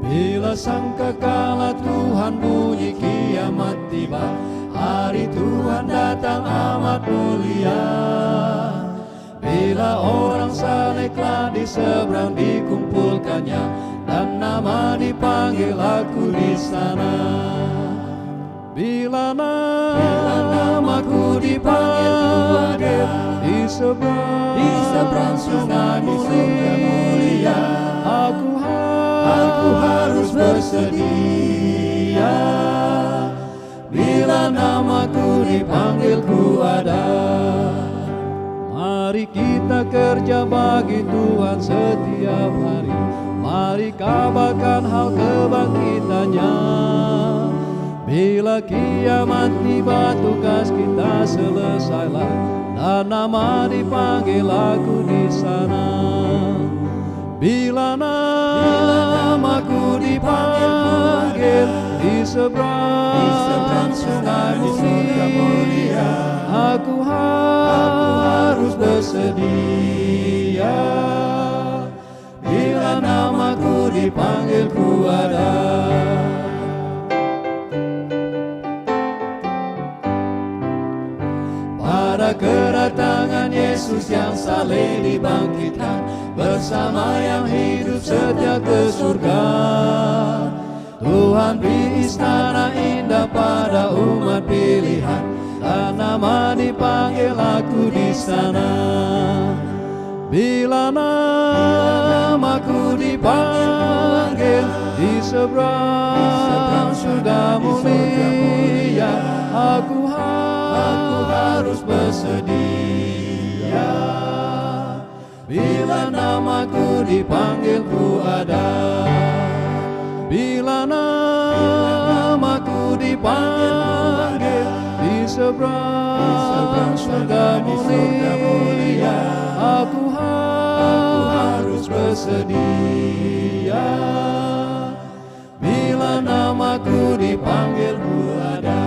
Bila sangkakala Tuhan bunyi kiamat tiba, hari Tuhan datang amat mulia. Bila orang salehlah di seberang dikumpulkannya, dan nama dipanggil aku di sana. Bila namaku dipanggil di seberang sungai mulia, aku harus bersedia. Bila namaku dipanggil ku ada. Mari kita kerja bagi Tuhan setiap hari. Mari kabarkan hal kebangkitannya. Bila kiamat tiba tugas kita selesailah, dan nama dipanggil aku di sana. Bila namaku dipanggil di seberang sungai mulia, aku harus bersedia. Bila namaku dipanggil ku ada. Pada kedatangan Yesus yang saleh dibangkitkan, bersama yang hidup setia ke surga, Tuhan beri istana indah pada umat pilihan, dan nama dipanggil aku di sana. Bila namaku dipanggil di seberang surga mulia, aku harus bersedia. Bila namaku dipanggil ku ada. Bila namaku dipanggil di seberang surga mulia, aku harus bersedia. Bila namaku dipanggil ku ada.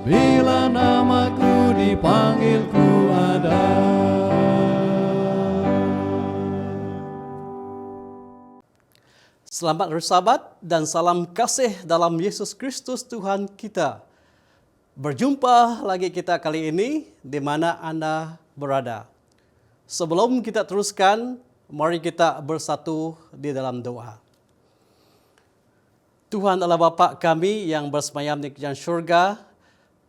Bila namaku dipanggil ku ada. Selamat bersahabat dan salam kasih dalam Yesus Kristus Tuhan kita. Berjumpa lagi kita kali ini di mana Anda berada. Sebelum kita teruskan, mari kita bersatu di dalam doa. Tuhan Allah Bapa kami yang bersemayam di kerajaan syurga,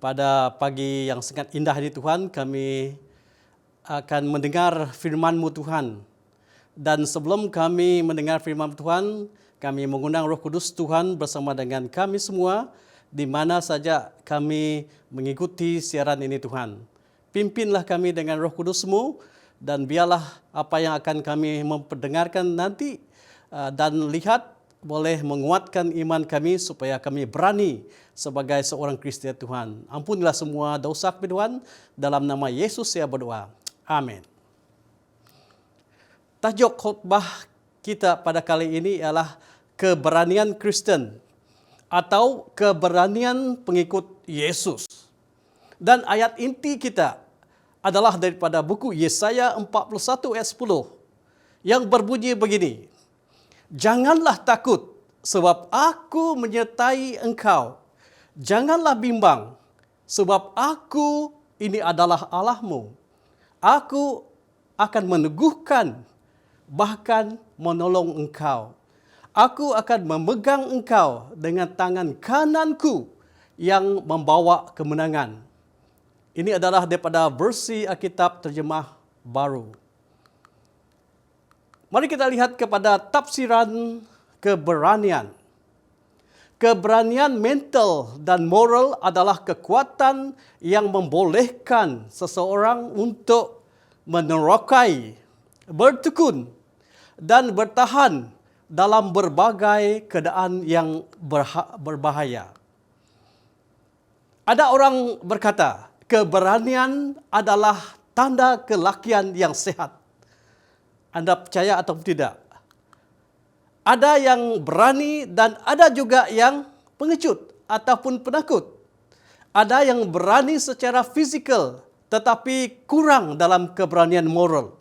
pada pagi yang sangat indah ini Tuhan, kami akan mendengar firman-Mu Tuhan. Dan sebelum kami mendengar firman Tuhan, kami mengundang Roh Kudus Tuhan bersama dengan kami semua, di mana saja kami mengikuti siaran ini Tuhan. Pimpinlah kami dengan Roh Kudus-Mu, dan biarlah apa yang akan kami memperdengarkan nanti dan lihat boleh menguatkan iman kami supaya kami berani sebagai seorang Kristian Tuhan. Ampunilah semua dosa kami Tuhan, dalam nama Yesus saya berdoa. Amin. Tajuk khotbah kita pada kali ini ialah keberanian Kristen atau keberanian pengikut Yesus. Dan ayat inti kita adalah daripada buku Yesaya 41 ayat 10 yang berbunyi begini. Janganlah takut sebab aku menyertai engkau. Janganlah bimbang sebab aku ini adalah Allahmu. Aku akan meneguhkan bahkan menolong engkau. Aku akan memegang engkau dengan tangan kananku yang membawa kemenangan. Ini adalah daripada versi Alkitab terjemah baru. Mari kita lihat kepada tafsiran keberanian. Keberanian mental dan moral adalah kekuatan yang membolehkan seseorang untuk menerokai, bertekun dan bertahan dalam berbagai keadaan yang berbahaya. Ada orang berkata, keberanian adalah tanda kelakian yang sehat. Anda percaya atau tidak? Ada yang berani dan ada juga yang pengecut ataupun penakut. Ada yang berani secara fizikal tetapi kurang dalam keberanian moral.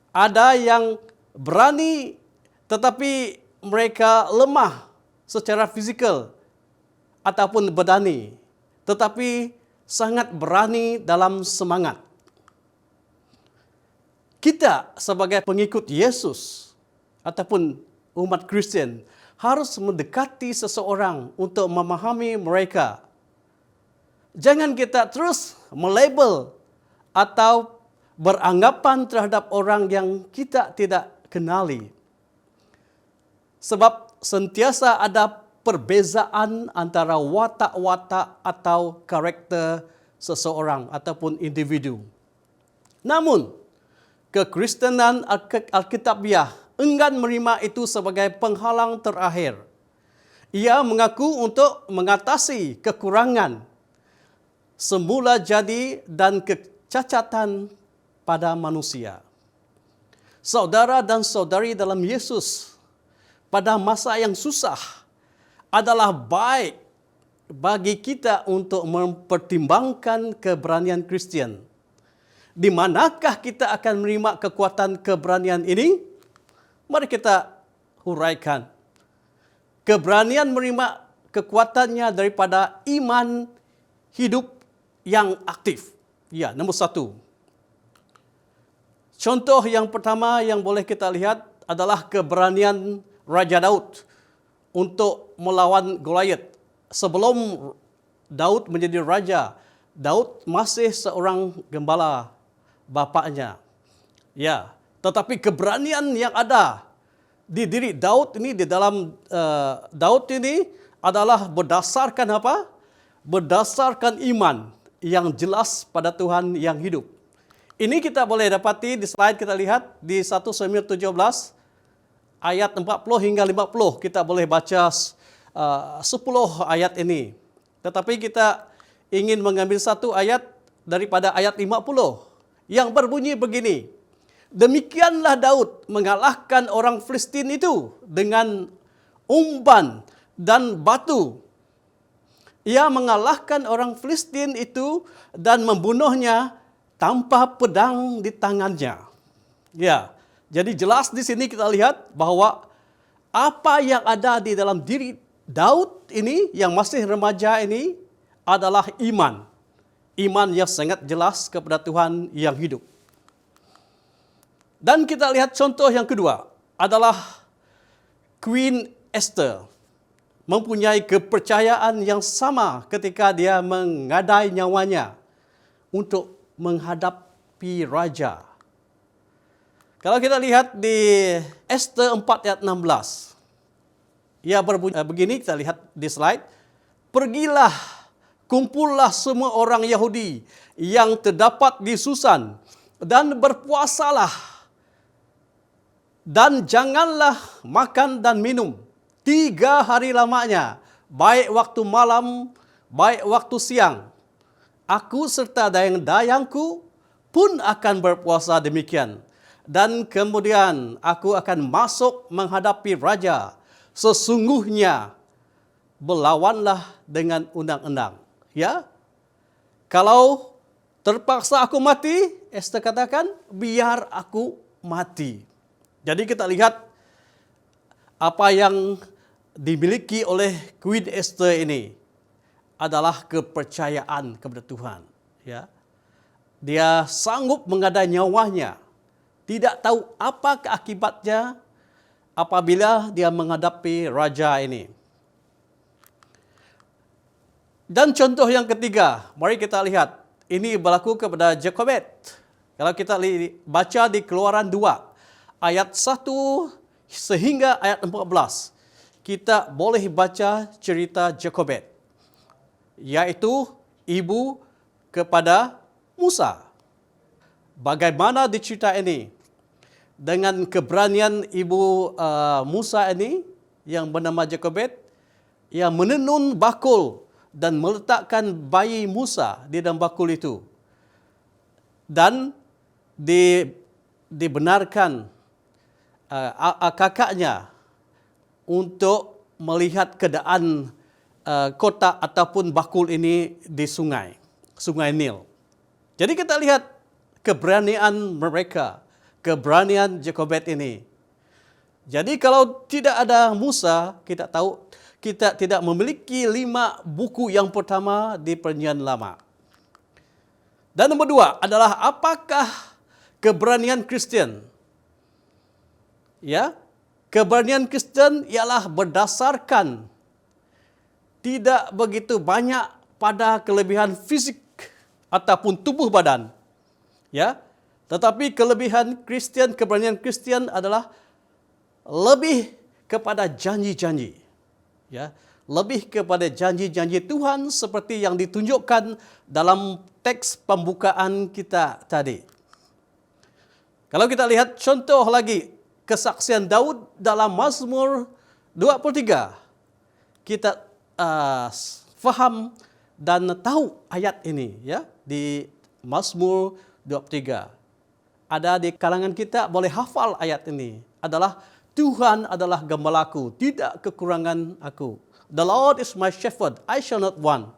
Ada yang berani tetapi mereka lemah secara fizikal ataupun badani, tetapi sangat berani dalam semangat. Kita sebagai pengikut Yesus ataupun umat Kristian harus mendekati seseorang untuk memahami mereka. Jangan kita terus melabel atau beranggapan terhadap orang yang kita tidak kenali. Sebab sentiasa ada perbezaan antara watak-watak atau karakter seseorang ataupun individu. Namun, kekristenan Alkitabiah enggan menerima itu sebagai penghalang terakhir. Ia mengaku untuk mengatasi kekurangan semula jadi dan kecacatan pada manusia. Saudara dan saudari dalam Yesus pada masa yang susah adalah baik bagi kita untuk mempertimbangkan keberanian Kristian. Di manakah kita akan menerima kekuatan keberanian ini? Mari kita huraikan. Keberanian menerima kekuatannya daripada iman hidup yang aktif. Ya, nombor 1. Contoh yang pertama yang boleh kita lihat adalah keberanian Raja Daud untuk melawan Goliat. Sebelum Daud menjadi raja, Daud masih seorang gembala bapaknya. Ya, tetapi keberanian yang ada di diri Daud ini, di dalam Daud ini adalah berdasarkan apa? Berdasarkan iman yang jelas pada Tuhan yang hidup. Ini kita boleh dapati di slide kita lihat di 1 Samuel 17 ayat 40 hingga 50. Kita boleh baca 10 ayat ini. Tetapi kita ingin mengambil satu ayat daripada ayat 50 yang berbunyi begini. Demikianlah Daud mengalahkan orang Filistin itu dengan umban dan batu. Ia mengalahkan orang Filistin itu dan membunuhnya tanpa pedang di tangannya. Ya, jadi jelas di sini kita lihat bahwa apa yang ada di dalam diri Daud ini yang masih remaja ini adalah iman. Iman yang sangat jelas kepada Tuhan yang hidup. Dan kita lihat contoh yang kedua adalah Queen Esther. Mempunyai kepercayaan yang sama ketika dia mengadai nyawanya untuk menghadapi raja. Kalau kita lihat di Esther 4 ayat 16. Ia berbunyi begini, kita lihat di slide. Pergilah, kumpullah semua orang Yahudi yang terdapat di Susan dan berpuasalah. Dan janganlah makan dan minum 3 hari lamanya, baik waktu malam, baik waktu siang. Aku serta dayang-dayangku pun akan berpuasa demikian. Dan kemudian aku akan masuk menghadapi raja. Sesungguhnya berlawanlah dengan undang-undang. Ya, kalau terpaksa aku mati, Esther katakan, biar aku mati. Jadi kita lihat apa yang dimiliki oleh Queen Esther ini adalah kepercayaan kepada Tuhan. Ya, dia sanggup mengadai nyawanya. Tidak tahu apa akibatnya apabila dia menghadapi raja ini. Dan contoh yang ketiga, mari kita lihat. Ini berlaku kepada Jokobed. Kalau kita baca di Keluaran 2, ayat 1 sehingga ayat 14, kita boleh baca cerita Jokobed, yaitu ibu kepada Musa. Bagaimana di cerita ini? Dengan keberanian ibu Musa ini yang bernama Jokobed, yang menenun bakul dan meletakkan bayi Musa di dalam bakul itu. Dan dibenarkan kakaknya untuk melihat keadaan kotak ataupun bakul ini di sungai Nil. Jadi kita lihat keberanian mereka, keberanian Jokobed ini. Jadi kalau tidak ada Musa, kita tahu kita tidak memiliki 5 buku yang pertama di Perjanjian Lama. Dan nomor 2 adalah apakah keberanian Kristen? Ya, Keberanian Kristen ialah berdasarkan tidak begitu banyak pada kelebihan fisik ataupun tubuh badan. Ya. Tetapi kelebihan Kristen, keberanian Kristen adalah lebih kepada janji-janji. Ya, lebih kepada janji-janji Tuhan seperti yang ditunjukkan dalam teks pembukaan kita tadi. Kalau kita lihat contoh lagi kesaksian Daud dalam Mazmur 23, kita faham dan tahu ayat ini ya di Mazmur 23. Ada di kalangan kita boleh hafal ayat ini adalah Tuhan adalah gembalaku, tidak kekurangan aku. The Lord is my shepherd, I shall not want.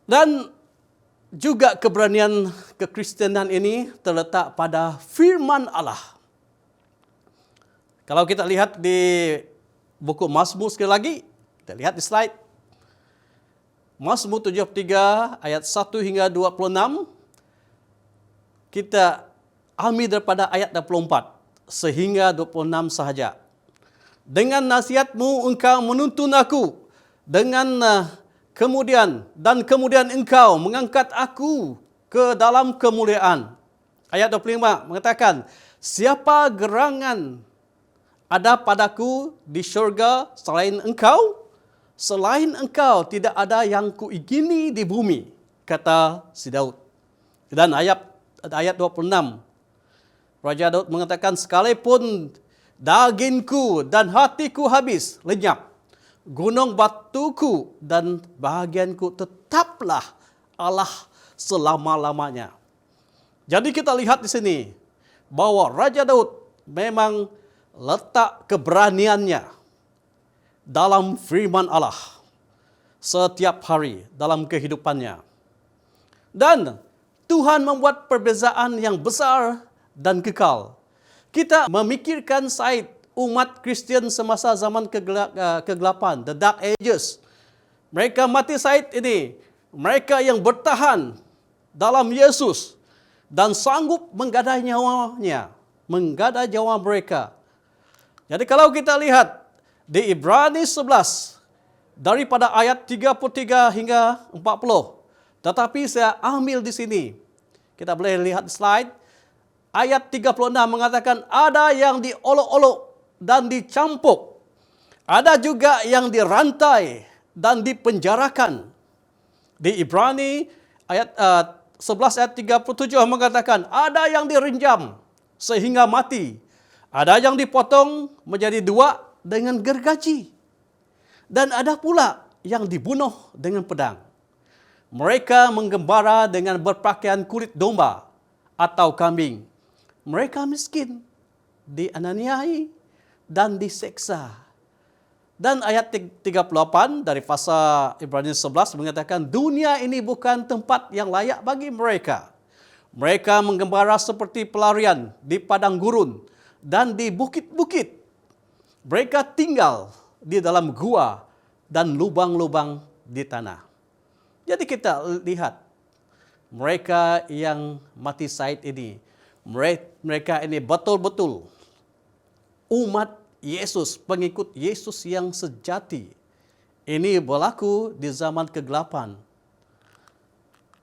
Dan juga keberanian kekristenan ini terletak pada firman Allah. Kalau kita lihat di buku Mazmur sekali lagi, kita lihat di slide. Mazmur 73 ayat 1 hingga 26. Kita ambil daripada ayat 24 sehingga 26 sahaja. Dengan nasihat-Mu engkau menuntun aku, dengan kemudian engkau mengangkat aku ke dalam kemuliaan. Ayat 25 mengatakan, siapa gerangan ada padaku di syurga selain engkau? Selain engkau tidak ada yang kuingini di bumi, kata si Daud. Dan ayat 26, Raja Daud mengatakan, sekalipun dagingku dan hatiku habis, lenyap, gunung batuku dan bahagianku tetaplah Allah selama-lamanya. Jadi kita lihat di sini bahwa Raja Daud memang letak keberaniannya dalam firman Allah setiap hari dalam kehidupannya. Dan Tuhan membuat perbezaan yang besar dan kekal. Kita memikirkan Said, umat Kristian semasa zaman kegelapan, the Dark Ages. Mereka mati Said ini, mereka yang bertahan dalam Yesus dan sanggup menggadai nyawanya, menggadai nyawa mereka. Jadi kalau kita lihat di Ibrani 11, daripada ayat 33 hingga 40, tetapi saya ambil di sini. Kita boleh lihat slide. Ayat 36 mengatakan ada yang diolok-olok dan dicampuk. Ada juga yang dirantai dan dipenjarakan. Di Ibrani ayat 11 ayat 37 mengatakan ada yang direnjam sehingga mati. Ada yang dipotong menjadi dua dengan gergaji. Dan ada pula yang dibunuh dengan pedang. Mereka menggembara dengan berpakaian kulit domba atau kambing. Mereka miskin, dianiayai dan diseksa. Dan ayat 38 dari pasal Ibrani 11 mengatakan dunia ini bukan tempat yang layak bagi mereka. Mereka menggembara seperti pelarian di padang gurun dan di bukit-bukit. Mereka tinggal di dalam gua dan lubang-lubang di tanah. Jadi kita lihat mereka yang mati syahid ini, mereka ini betul-betul umat Yesus, pengikut Yesus yang sejati. Ini berlaku di zaman kegelapan,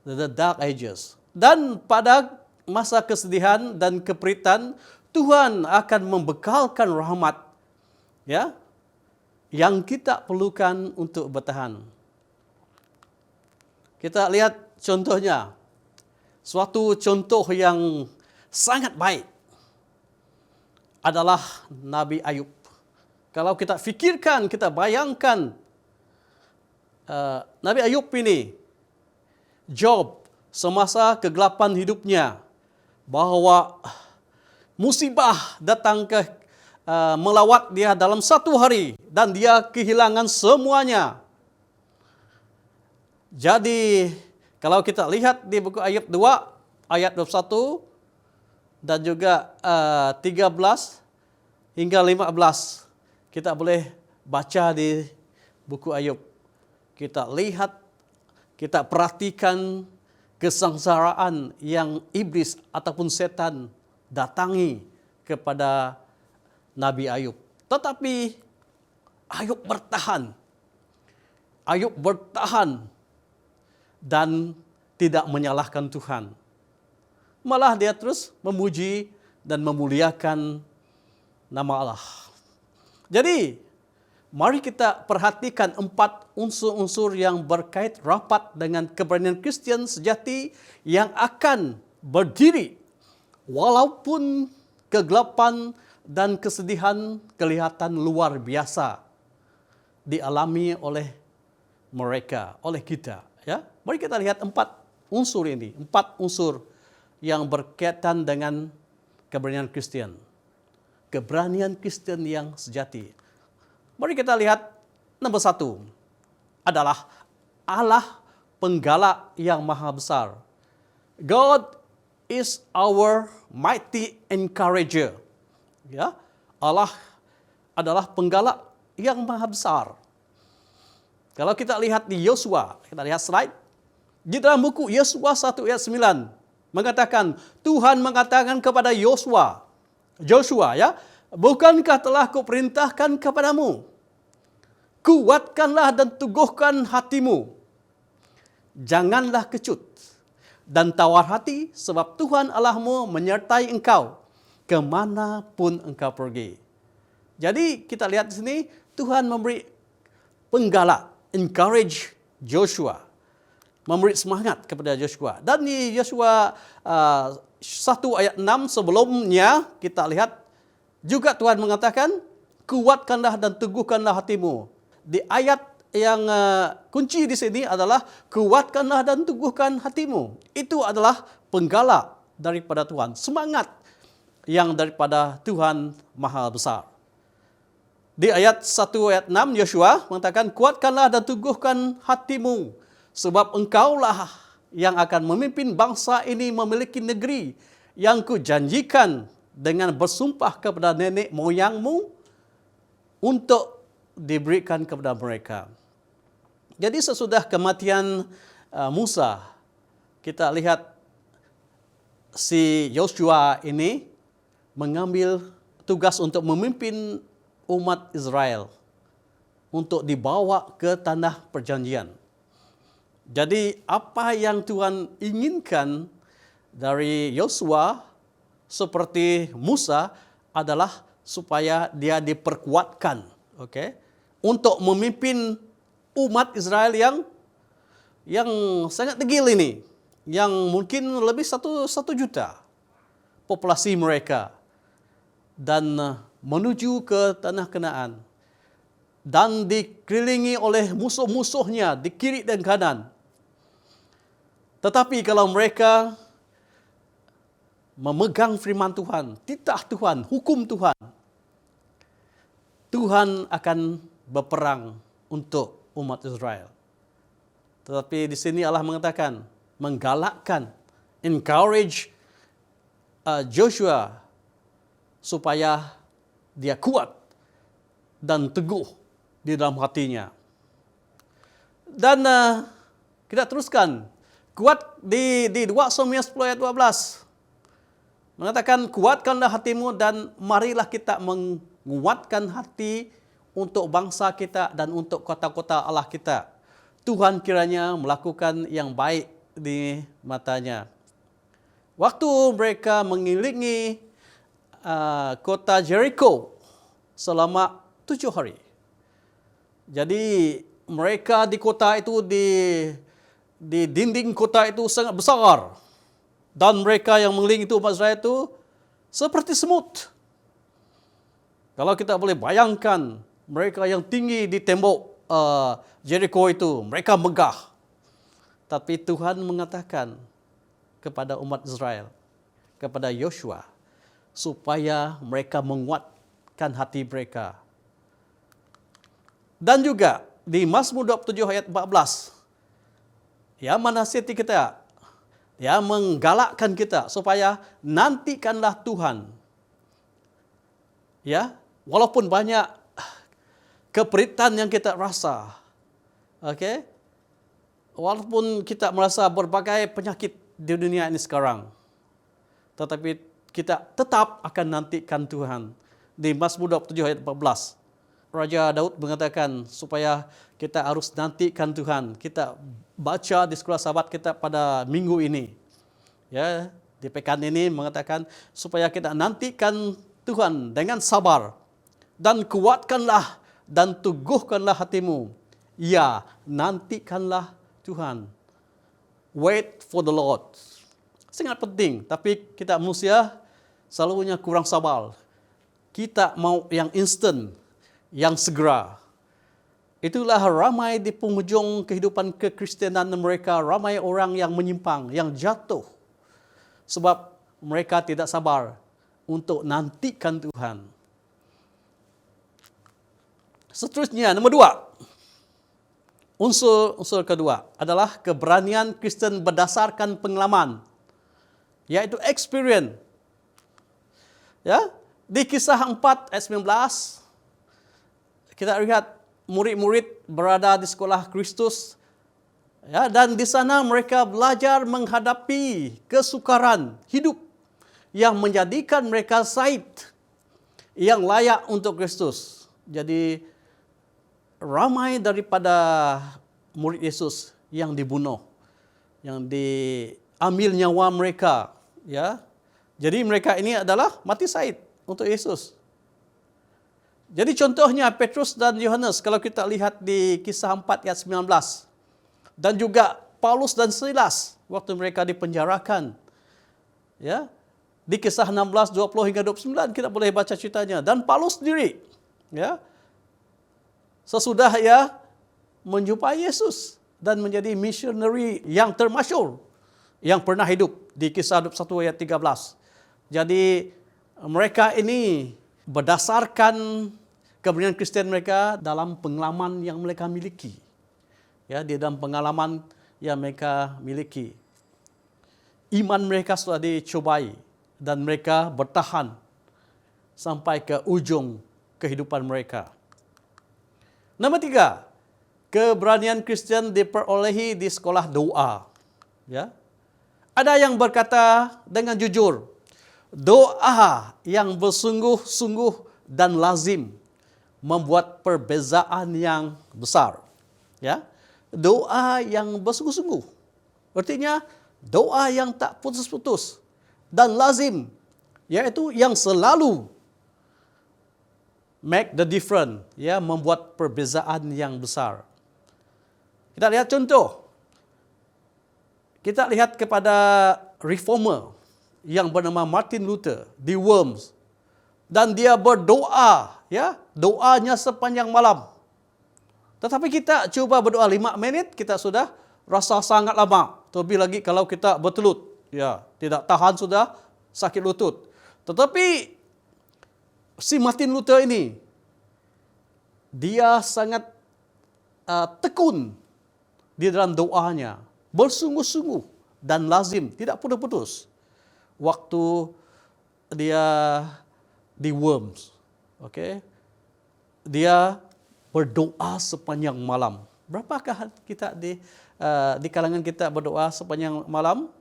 the Dark Ages. Dan pada masa kesedihan dan keperitan, Tuhan akan membekalkan rahmat ya yang kita perlukan untuk bertahan. Kita lihat contohnya, suatu contoh yang sangat baik adalah Nabi Ayub. Kalau kita fikirkan, kita bayangkan Nabi Ayub ini, Job semasa kegelapan hidupnya, bahwa musibah datang melawat dia dalam satu hari dan dia kehilangan semuanya. Jadi kalau kita lihat di buku Ayub 2 ayat 21 dan juga 13 hingga 15, kita boleh baca di buku Ayub. Kita lihat, kita perhatikan kesengsaraan yang iblis ataupun setan datangi kepada Nabi Ayub. Tetapi Ayub bertahan. Ayub bertahan dan tidak menyalahkan Tuhan. Malah dia terus memuji dan memuliakan nama Allah. Jadi, mari kita perhatikan 4 unsur-unsur yang berkait rapat dengan keberanian Kristen sejati yang akan berdiri walaupun kegelapan dan kesedihan kelihatan luar biasa dialami oleh mereka, oleh kita. Ya, mari kita lihat 4 unsur ini, 4 unsur yang berkaitan dengan keberanian Kristen. Keberanian Kristen yang sejati. Mari kita lihat nomor 1 adalah Allah penggalak yang maha besar. God is our mighty encourager. Ya, Allah adalah penggalak yang maha besar. Kalau kita lihat di Yosua, kita lihat slide. Di dalam buku Yosua 1 ayat 9 mengatakan, Tuhan mengatakan kepada Joshua, ya, bukankah telah kuperintahkan kepadamu? Kuatkanlah dan teguhkan hatimu. Janganlah kecut dan tawar hati, sebab Tuhan Allahmu menyertai engkau kemanapun engkau pergi. Jadi kita lihat di sini, Tuhan memberi penggalak, encourage Joshua, memberi semangat kepada Joshua. Dan di Yosua 1 ayat 6 sebelumnya kita lihat juga Tuhan mengatakan, kuatkanlah dan teguhkanlah hatimu. Di ayat yang kunci di sini adalah kuatkanlah dan teguhkan hatimu. Itu adalah penggalak daripada Tuhan, semangat yang daripada Tuhan Maha Besar. Di ayat 1 ayat 6 Yosua mengatakan, kuatkanlah dan teguhkan hatimu, sebab engkaulah yang akan memimpin bangsa ini memiliki negeri yang kujanjikan dengan bersumpah kepada nenek moyangmu untuk diberikan kepada mereka. Jadi sesudah kematian Musa, kita lihat si Yosua ini mengambil tugas untuk memimpin umat Israel untuk dibawa ke tanah perjanjian. Jadi apa yang Tuhan inginkan dari Yosua seperti Musa adalah supaya dia diperkuatkan, untuk memimpin umat Israel yang sangat degil ini, yang mungkin lebih 1 juta populasi mereka, dan menuju ke tanah Kanaan dan dikelilingi oleh musuh-musuhnya di kiri dan kanan. Tetapi kalau mereka memegang firman Tuhan, titah Tuhan, hukum Tuhan, Tuhan akan berperang untuk umat Israel. Tetapi di sini Allah mengatakan, menggalakkan, encourage Joshua supaya dia kuat dan teguh di dalam hatinya. Dan kita teruskan, kuat di 2 Samuel 10 ayat 12. Mengatakan, kuatkanlah hatimu dan marilah kita menguatkan hati untuk bangsa kita dan untuk kota-kota Allah kita. Tuhan kiranya melakukan yang baik di matanya. Waktu mereka mengelilingi kota Jericho selama 7 hari. Jadi mereka di kota itu, di dinding kota itu sangat besar. Dan mereka yang mengelilingi itu umat Israel itu seperti semut. Kalau kita boleh bayangkan, mereka yang tinggi di tembok Jericho itu, mereka megah. Tapi Tuhan mengatakan kepada umat Israel, kepada Yosua, supaya mereka menguatkan hati mereka. Dan juga di Mazmur 27 ayat 14, ya, menasihati kita, ya, menggalakkan kita supaya nantikanlah Tuhan. Ya, walaupun banyak keperitan yang kita rasa, walaupun kita merasa berbagai penyakit di dunia ini sekarang, tetapi kita tetap akan nantikan Tuhan. Di Mazmur 27 ayat 14. Raja Daud mengatakan supaya kita harus nantikan Tuhan. Kita baca di sekolah sahabat kita pada minggu ini. Ya, di pekan ini mengatakan supaya kita nantikan Tuhan dengan sabar dan kuatkanlah dan teguhkanlah hatimu. Ya, nantikanlah Tuhan. Wait for the Lord. Sangat penting, tapi kita manusia selalunya kurang sabar. Kita mau yang instan, yang segera. Itulah ramai di penghujung kehidupan kekristenan mereka, ramai orang yang menyimpang, yang jatuh. Sebab mereka tidak sabar untuk nantikan Tuhan. Seterusnya, nomor 2. Unsur kedua adalah keberanian Kristen berdasarkan pengalaman, yaitu experience. Ya, di Kisah 4 ayat 19 kita lihat murid-murid berada di sekolah Kristus, ya, dan di sana mereka belajar menghadapi kesukaran hidup yang menjadikan mereka said, yang layak untuk Kristus. Jadi ramai daripada murid Yesus yang dibunuh, yang diambil nyawa mereka, ya. Jadi mereka ini adalah mati syahid untuk Yesus. Jadi contohnya Petrus dan Yohanes kalau kita lihat di Kisah 4 ayat 19. Dan juga Paulus dan Silas waktu mereka dipenjarakan. Ya. Di Kisah 16 20 hingga 29 kita boleh baca ceritanya, dan Paulus sendiri, ya, sesudah ia menjumpai Yesus dan menjadi missionary yang termasyhur yang pernah hidup di Kisah 21 ayat 13. Jadi mereka ini berdasarkan keberanian Kristen mereka dalam pengalaman yang mereka miliki. Ya, di dalam pengalaman yang mereka miliki. Iman mereka sudah dicobai dan mereka bertahan sampai ke ujung kehidupan mereka. Nomor 3, keberanian Kristen diperolehi di sekolah doa. Ya. Ada yang berkata dengan jujur, doa yang bersungguh-sungguh dan lazim membuat perbezaan yang besar. Ya. Doa yang bersungguh-sungguh. Artinya doa yang tak putus-putus dan lazim, yaitu yang selalu make the difference, ya, membuat perbezaan yang besar. Kita lihat contoh. Kita lihat kepada reformer yang bernama Martin Luther di Worms, dan dia berdoa, ya, doanya sepanjang malam. Tetapi kita coba berdoa 5 menit, kita sudah rasa sangat lama. Terlebih lagi kalau kita bertelut, ya, tidak tahan sudah sakit lutut. Tetapi si Martin Luther ini, dia sangat tekun di dalam doanya, bersungguh-sungguh dan lazim, tidak putus-putus. Waktu dia di Worms, okay, dia berdoa sepanjang malam. Berapakah kita di kalangan kita berdoa sepanjang malam?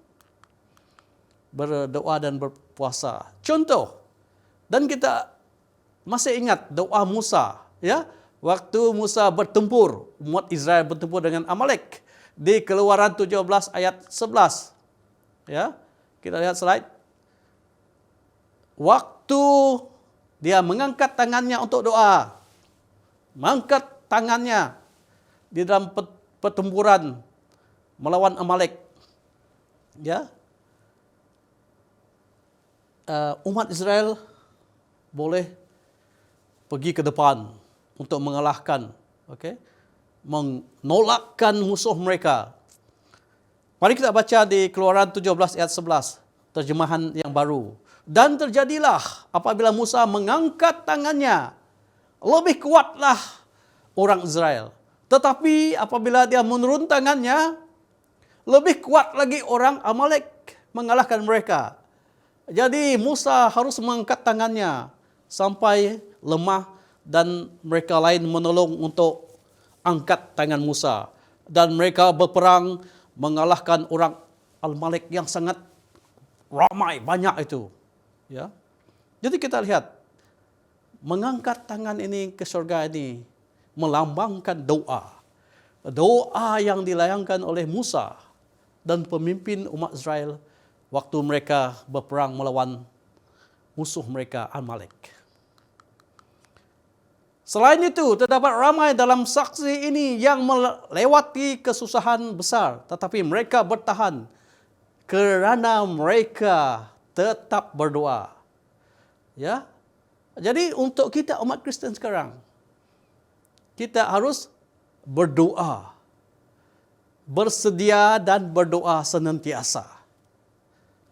Berdoa dan berpuasa. Contoh, dan kita masih ingat doa Musa, ya, waktu Musa bertempur, umat Israel bertempur dengan Amalek di Keluaran 17 ayat 11. Ya, kita lihat slide. Waktu dia mengangkat tangannya untuk doa, mengangkat tangannya di dalam pertempuran melawan Amalek, ya, umat Israel boleh pergi ke depan untuk mengalahkan, menolakkan musuh mereka. Mari kita baca di Keluaran 17 ayat 11, terjemahan yang baru. Dan terjadilah apabila Musa mengangkat tangannya, lebih kuatlah orang Israel. Tetapi apabila dia menurun tangannya, lebih kuat lagi orang Amalek mengalahkan mereka. Jadi Musa harus mengangkat tangannya sampai lemah dan mereka lain menolong untuk angkat tangan Musa. Dan mereka berperang mengalahkan orang Amalek yang sangat ramai, banyak itu. Ya. Jadi kita lihat mengangkat tangan ini ke surga ini melambangkan doa. Doa yang dilayangkan oleh Musa dan pemimpin umat Israel waktu mereka berperang melawan musuh mereka Amalek. Selain itu, terdapat ramai dalam saksi ini yang melewati kesusahan besar, tetapi mereka bertahan kerana mereka tetap berdoa. Ya. Jadi untuk kita umat Kristen sekarang, kita harus berdoa, bersedia dan berdoa senantiasa,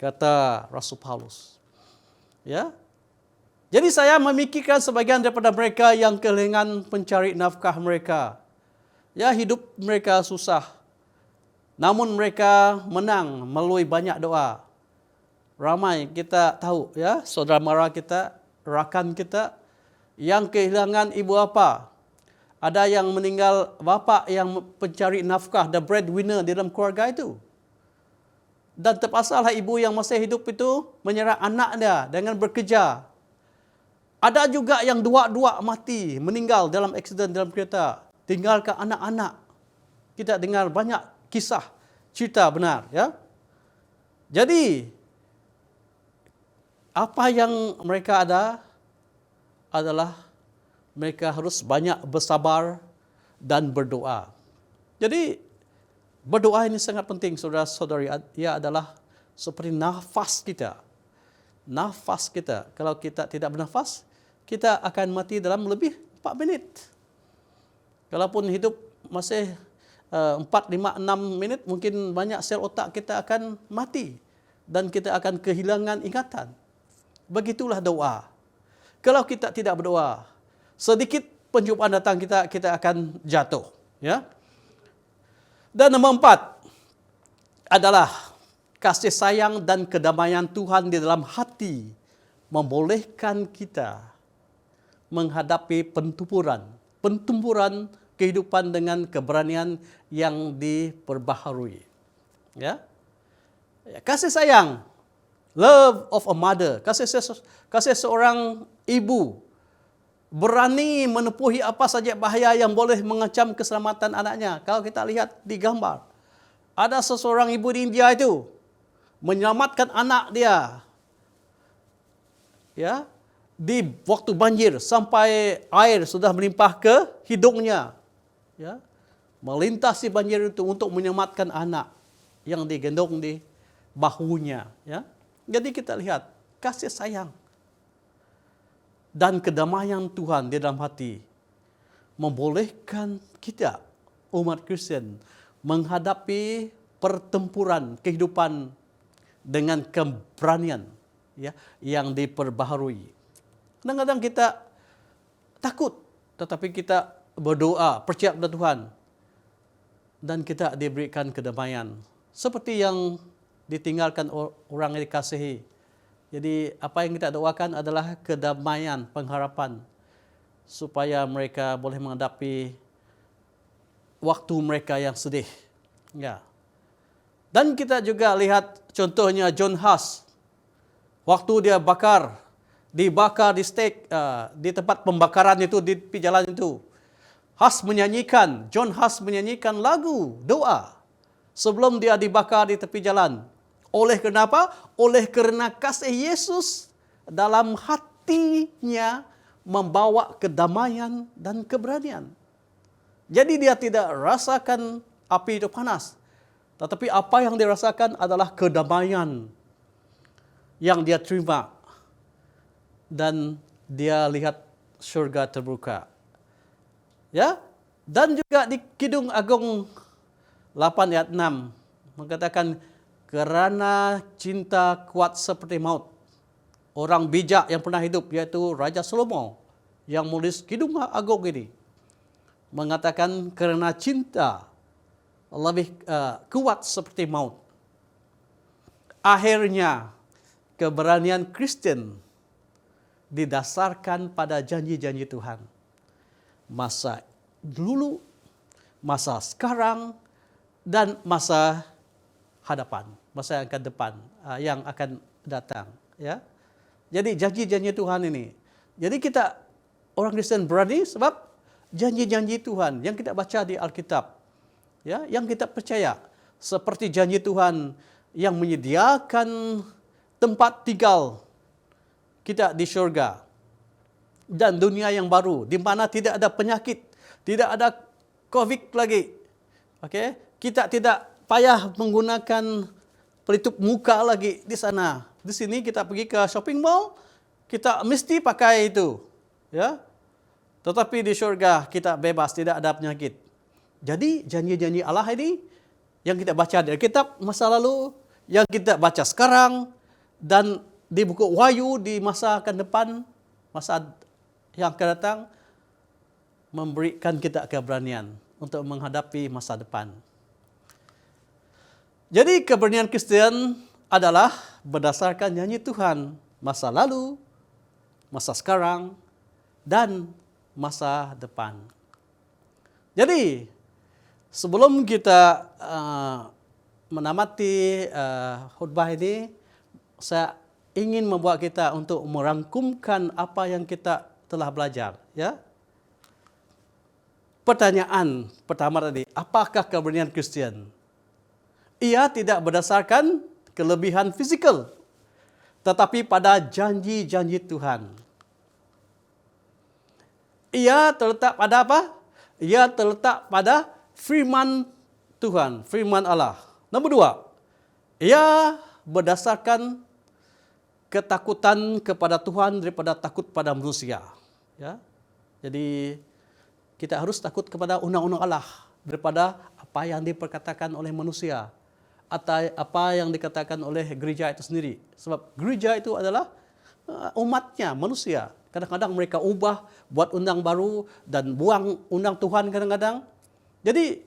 kata Rasul Paulus. Ya. Jadi saya memikirkan sebagian daripada mereka yang kehilangan pencari nafkah mereka. Ya, hidup mereka susah. Namun mereka menang melalui banyak doa. Ramai kita tahu ya, saudara mara kita, rakan kita yang kehilangan ibu bapa. Ada yang meninggal bapa yang pencari nafkah, the breadwinner di dalam keluarga itu. Dan terpaksalah ibu yang masih hidup itu menyerah anak dia dengan bekerja. Ada juga yang dua-dua mati, meninggal dalam aksiden dalam kereta, tinggalkan anak-anak. Kita dengar banyak kisah, cerita benar, ya. Jadi apa yang mereka ada adalah mereka harus banyak bersabar dan berdoa. Jadi berdoa ini sangat penting, saudara-saudari. Ia adalah seperti nafas kita. Nafas kita. Kalau kita tidak bernafas, kita akan mati dalam lebih 4 minit. Kalaupun hidup masih 4, 5, 6 minit, mungkin banyak sel otak kita akan mati. Dan kita akan kehilangan ingatan. Begitulah doa. Kalau kita tidak berdoa, sedikit penjumpai datang kita akan jatuh. Ya. Dan nomor 4 adalah kasih sayang dan kedamaian Tuhan di dalam hati membolehkan kita menghadapi pentumpuran kehidupan dengan keberanian yang diperbaharui. Ya. Kasih sayang, love of a mother, kasih seorang ibu berani menepuhi apa saja bahaya yang boleh mengancam keselamatan anaknya. Kalau kita lihat di gambar, ada seseorang ibu di India itu menyelamatkan anak dia. Ya, di waktu banjir sampai air sudah melimpah ke hidungnya. Ya, melintasi banjir itu untuk menyelamatkan anak yang digendong di bahunya. Ya, jadi kita lihat kasih sayang dan kedamaian Tuhan di dalam hati membolehkan kita umat Kristen menghadapi pertempuran kehidupan dengan keberanian, ya, yang diperbaharui. Kadang-kadang kita takut, tetapi kita berdoa, percaya kepada Tuhan, dan kita diberikan kedamaian. Seperti yang ditinggalkan orang yang dikasihi. Jadi apa yang kita doakan adalah kedamaian, pengharapan, supaya mereka boleh menghadapi waktu mereka yang sedih. Ya. Dan kita juga lihat contohnya John Huss. Waktu dia dibakar di stake, di tempat pembakaran itu, di tepi jalan itu. John Huss menyanyikan lagu doa sebelum dia dibakar di tepi jalan. Oleh kenapa? Oleh kerana kasih Yesus dalam hatinya membawa kedamaian dan keberanian. Jadi dia tidak rasakan api itu panas. Tetapi apa yang dirasakan adalah kedamaian yang dia terima. Dan dia lihat syurga terbuka. Ya, dan juga di Kidung Agung 8 ayat 6 mengatakan, kerana cinta kuat seperti maut. Orang bijak yang pernah hidup, yaitu Raja Salomo yang menulis Kidung Agung ini, mengatakan kerana cinta lebih kuat seperti maut. Akhirnya keberanian Kristen didasarkan pada janji-janji Tuhan. Masa dulu, masa sekarang, dan masa hadapan, masa yang akan depan, yang akan datang. Ya, jadi janji-janji Tuhan ini. Jadi kita orang Kristen berani sebab janji-janji Tuhan yang kita baca di Alkitab, ya, yang kita percaya, seperti janji Tuhan yang menyediakan tempat tinggal kita di syurga dan dunia yang baru di mana tidak ada penyakit, tidak ada COVID lagi. Okey, kita tidak payah menggunakan pelitup muka lagi di sana. Di sini kita pergi ke shopping mall, kita mesti pakai itu, ya. Tetapi di syurga kita bebas, tidak ada penyakit. Jadi janji-janji Allah ini yang kita baca dari kitab masa lalu, yang kita baca sekarang, dan di buku Wahyu di masa akan depan, masa yang akan datang, memberikan kita keberanian untuk menghadapi masa depan. Jadi keberanian Kristen adalah berdasarkan janji Tuhan masa lalu, masa sekarang, dan masa depan. Jadi sebelum kita menamati khutbah ini, saya ingin membuat kita untuk merangkumkan apa yang kita telah belajar, ya. Pertanyaan pertama tadi, apakah keberanian Kristen? Ia tidak berdasarkan kelebihan fisikal, tetapi pada janji-janji Tuhan. Ia terletak pada apa? Ia terletak pada firman Tuhan, firman Allah. Nombor 2, ia berdasarkan ketakutan kepada Tuhan daripada takut pada manusia. Ya, jadi kita harus takut kepada undang-undang Allah daripada apa yang diperkatakan oleh manusia atau apa yang dikatakan oleh gereja itu sendiri. Sebab gereja itu adalah umatnya, manusia. Kadang-kadang mereka ubah, buat undang baru dan buang undang Tuhan kadang-kadang. Jadi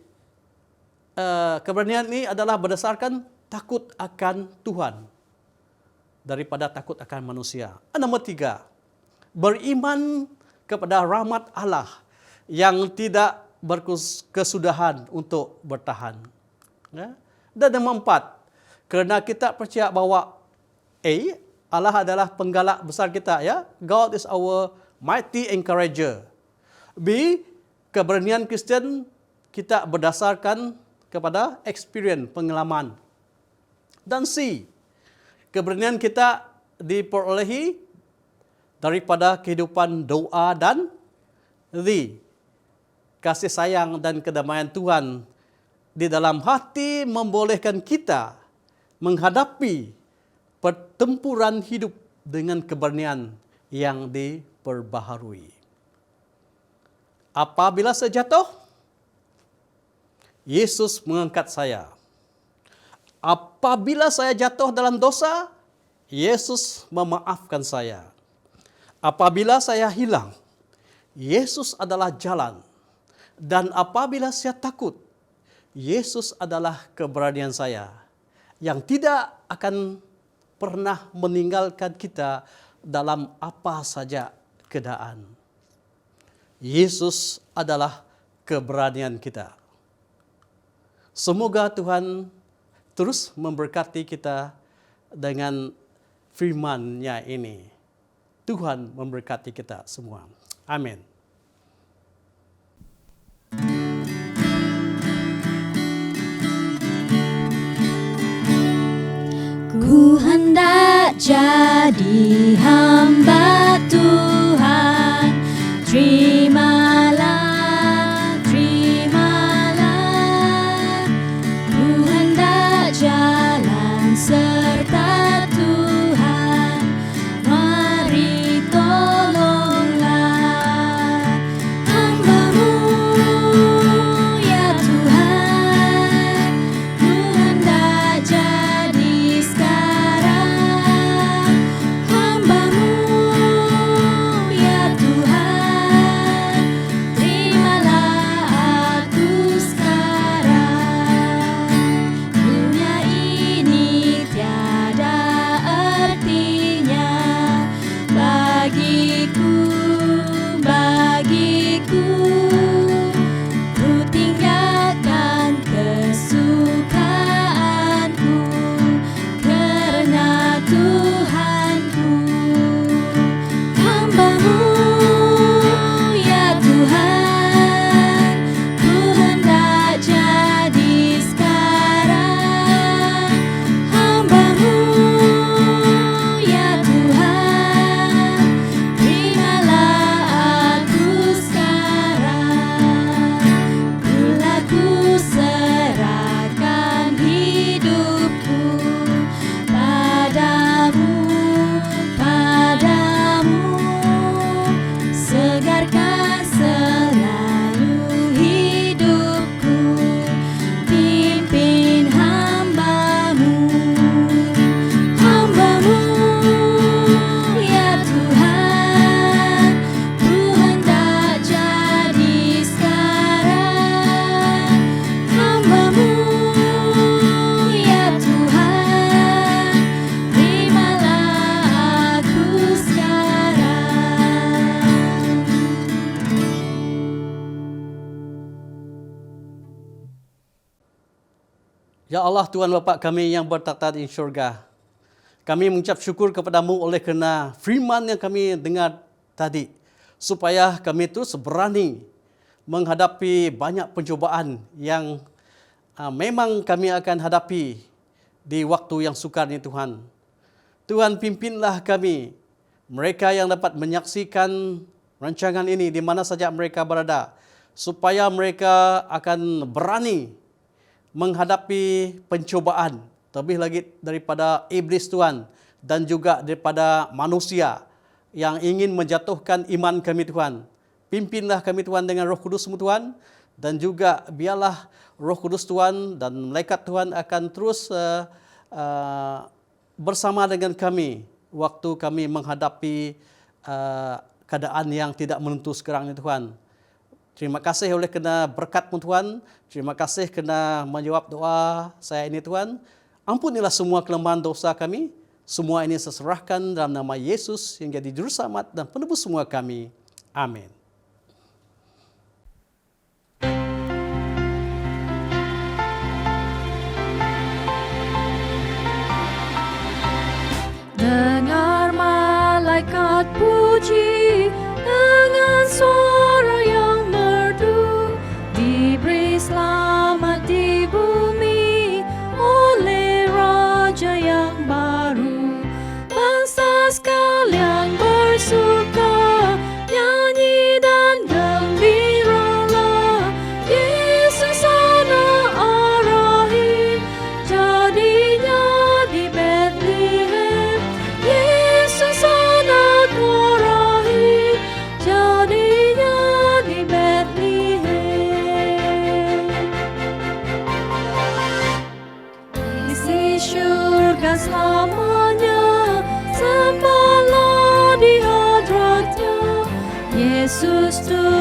keberanian ini adalah berdasarkan takut akan Tuhan daripada takut akan manusia. Nomor 3, beriman kepada rahmat Allah yang tidak berkesudahan untuk bertahan. Ya. Dan nomor 4, kerana kita percaya bahawa Allah adalah penggalak besar kita, ya. God is our mighty encourager. B, keberanian Kristen kita berdasarkan kepada experience, pengalaman. Dan C, keberanian kita diperolehi daripada kehidupan doa dan D, kasih sayang dan kedamaian Tuhan di dalam hati membolehkan kita menghadapi pertempuran hidup dengan keberanian yang diperbaharui. Apabila saya jatuh, Yesus mengangkat saya. Apabila saya jatuh dalam dosa, Yesus memaafkan saya. Apabila saya hilang, Yesus adalah jalan. Dan apabila saya takut, Yesus adalah keberanian saya yang tidak akan pernah meninggalkan kita dalam apa saja keadaan. Yesus adalah keberanian kita. Semoga Tuhan terus memberkati kita dengan firman-Nya ini. Tuhan memberkati kita semua. Amin. Ku hendak jadi hamba Tuhan, terimalah, terimalah. Ku hendak jalan serta Tuhan, mari tolonglah hamba-Mu ya Tuhan. Ku hendak jadi sekarang hamba-Mu Ya Allah, Tuhan Bapa kami yang bertakhta di syurga, kami mengucap syukur kepadamu oleh kerana firman yang kami dengar tadi, supaya kami terus berani menghadapi banyak pencobaan yang memang kami akan hadapi di waktu yang sukar ini Tuhan. Tuhan, pimpinlah kami, mereka yang dapat menyaksikan rancangan ini di mana saja mereka berada, supaya mereka akan berani menghadapi pencobaan, terlebih lagi daripada iblis Tuhan, dan juga daripada manusia yang ingin menjatuhkan iman kami Tuhan. Pimpinlah kami Tuhan dengan Roh Kudus-Mu Tuhan, dan juga biarlah Roh Kudus Tuhan dan malaikat Tuhan akan terus bersama dengan kami waktu kami menghadapi keadaan yang tidak menentu sekarang ini Tuhan. Terima kasih oleh kerana berkat-Mu Tuhan. Terima kasih kerana menjawab doa saya ini Tuhan. Ampunilah semua kelemahan dosa kami. Semua ini saya serahkan dalam nama Yesus yang jadi Juru Selamat dan penebus semua kami. Amin. Dengar malaikat puji dengan suara yang merdu, diberi selamat di bumi oleh Raja yang baru. Bangsa sekalian bersuka, nyanyi dan gembiralah. Yesus anak Rahim, jadinya di Bethlehem. Yesus anak Rahim, jadinya di Bethlehem. Isi syurga selamanya, sembahlah di hadratnya. Yesus Tuhan